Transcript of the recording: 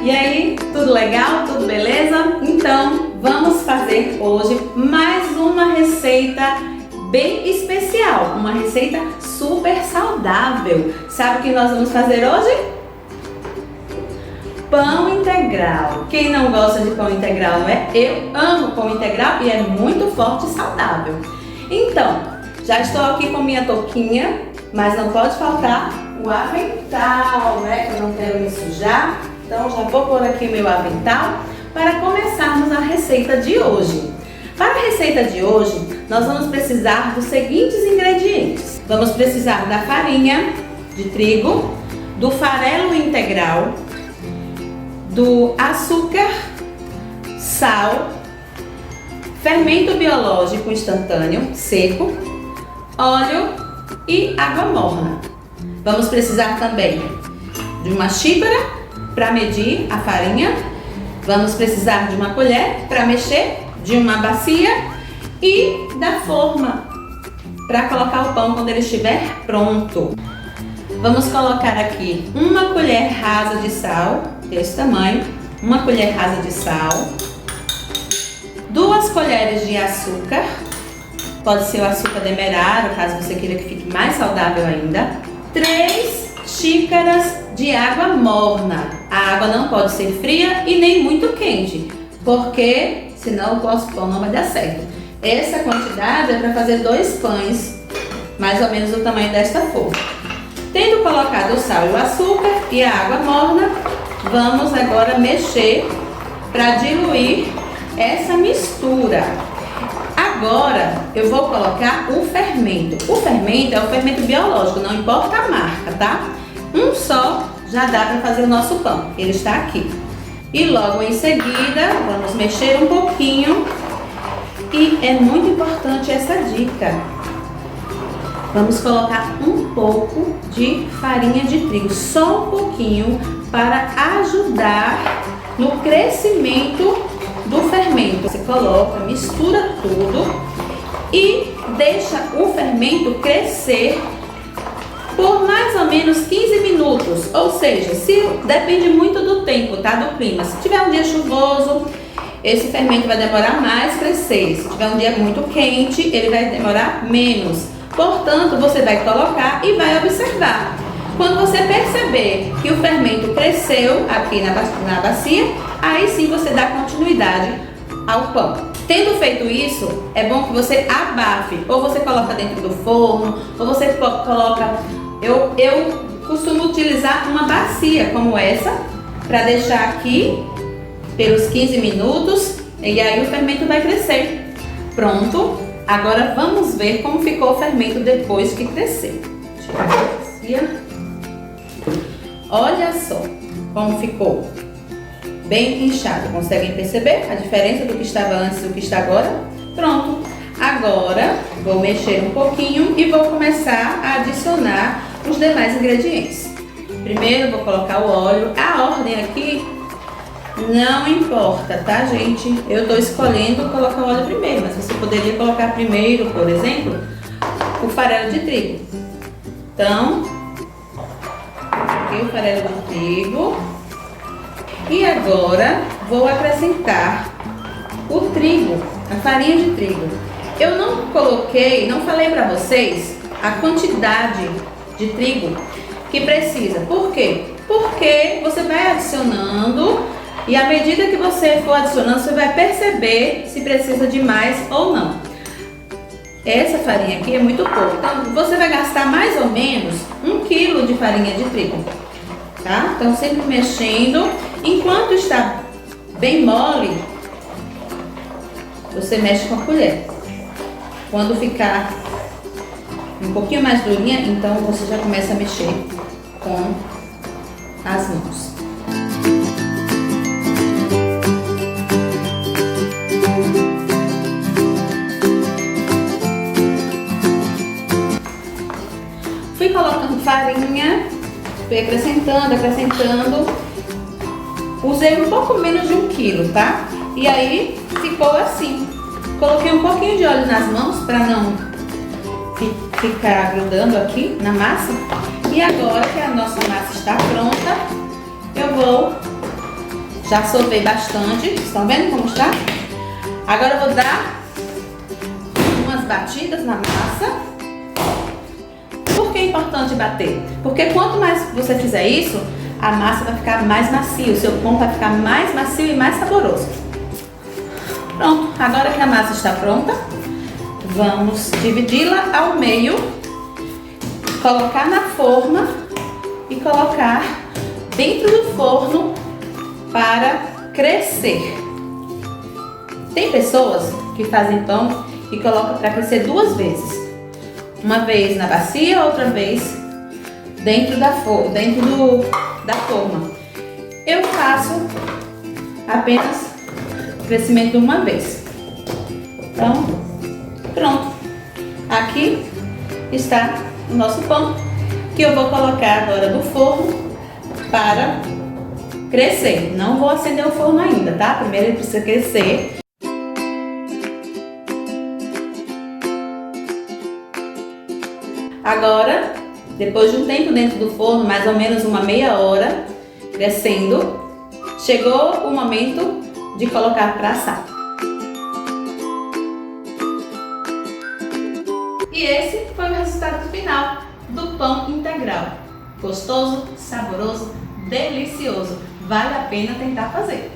E aí, tudo legal? Tudo beleza? Então, vamos fazer hoje mais uma receita bem especial, uma receita super saudável. Sabe o que nós vamos fazer hoje? Pão integral. Quem não gosta de pão integral, não é? Eu amo pão integral e é muito forte e saudável. Então, já estou aqui com minha touquinha, mas não pode faltar o avental, né? Que eu não quero me sujar. Então, já vou pôr aqui meu avental para começarmos a receita de hoje. Para a receita de hoje, nós vamos precisar dos seguintes ingredientes. Vamos precisar da farinha de trigo, do farelo integral, do açúcar, sal, fermento biológico instantâneo seco, óleo e água morna. Vamos precisar também de uma xícara para medir a farinha, vamos precisar de uma colher para mexer, de uma bacia e da forma para colocar o pão quando ele estiver pronto. Vamos colocar aqui uma colher rasa de sal, desse tamanho, uma colher rasa de sal, 2 colheres de açúcar, pode ser o açúcar demerara, caso você queira que fique mais saudável ainda, 3 xícaras de água morna. A água não pode ser fria e nem muito quente, porque senão o nosso pão não vai dar certo. Essa quantidade é para fazer 2 pães, mais ou menos do tamanho desta forma. Tendo colocado o sal e o açúcar e a água morna, vamos agora mexer para diluir essa mistura. Agora eu vou colocar o fermento. O fermento é o fermento biológico, não importa a marca, tá? Um só já dá para fazer o nosso pão. Ele está aqui. E logo em seguida, vamos mexer um pouquinho. E é muito importante essa dica. Vamos colocar um pouco de farinha de trigo, só um pouquinho, para ajudar no crescimento do fermento. Você coloca, mistura tudo e deixa o fermento crescer por mais ou menos 15 minutos. Ou seja, depende muito do tempo, tá? Do clima. Se tiver um dia chuvoso, esse fermento vai demorar mais crescer. Se tiver um dia muito quente, ele vai demorar menos. Portanto, você vai colocar e vai observar. Quando você perceber que o fermento cresceu aqui na bacia, aí sim você dá continuidade ao pão. Tendo feito isso, é bom que você abafe. Ou você coloca dentro do forno, ou você coloca... Eu costumo utilizar uma bacia como essa, para deixar aqui pelos 15 minutos, e aí o fermento vai crescer. Pronto! Agora vamos ver como ficou o fermento depois que crescer. Tirar a bacia. Olha só como ficou. Bem inchado. Conseguem perceber a diferença do que estava antes e do que está agora? Pronto. Agora vou mexer um pouquinho e vou começar a adicionar os demais ingredientes. Primeiro vou colocar o óleo. A ordem aqui não importa, tá, gente? Eu estou escolhendo colocar o óleo primeiro, mas você poderia colocar primeiro, por exemplo, o farelo de trigo. Então, aqui o farelo de trigo. E agora vou acrescentar o trigo, a farinha de trigo. Eu não coloquei, não falei para vocês a quantidade de trigo que precisa. Por quê? Porque você vai adicionando e à medida que você for adicionando, você vai perceber se precisa de mais ou não. Essa farinha aqui é muito pouco, então você vai gastar mais ou menos 1 kg de farinha de trigo, tá? Então sempre mexendo. Enquanto está bem mole, você mexe com a colher. Quando ficar um pouquinho mais durinha, então você já começa a mexer com as mãos. Fui colocando farinha, fui acrescentando. Usei um pouco menos de 1 kg, tá? E aí ficou assim. Coloquei um pouquinho de óleo nas mãos para não ficar grudando aqui na massa. E agora que a nossa massa está pronta, eu vou Já sovei bastante, estão vendo como está? Agora eu vou dar umas batidas na massa. Por que é importante bater? Porque quanto mais você fizer isso, a massa vai ficar mais macia, o seu pão vai ficar mais macio e mais saboroso. Pronto, agora que a massa está pronta, vamos dividi-la ao meio, colocar na forma e colocar dentro do forno para crescer. Tem pessoas que fazem pão e colocam para crescer 2 vezes. Uma vez na bacia, outra vez dentro da forma. Eu faço apenas o crescimento uma vez. Então, pronto. Aqui está o nosso pão, que eu vou colocar agora no forno para crescer. Não vou acender o forno ainda, tá? Primeiro ele precisa crescer. Agora, depois de um tempo dentro do forno, mais ou menos uma meia hora, crescendo, chegou o momento de colocar para assar. E esse foi o resultado final do pão integral. Gostoso, saboroso, delicioso. Vale a pena tentar fazer.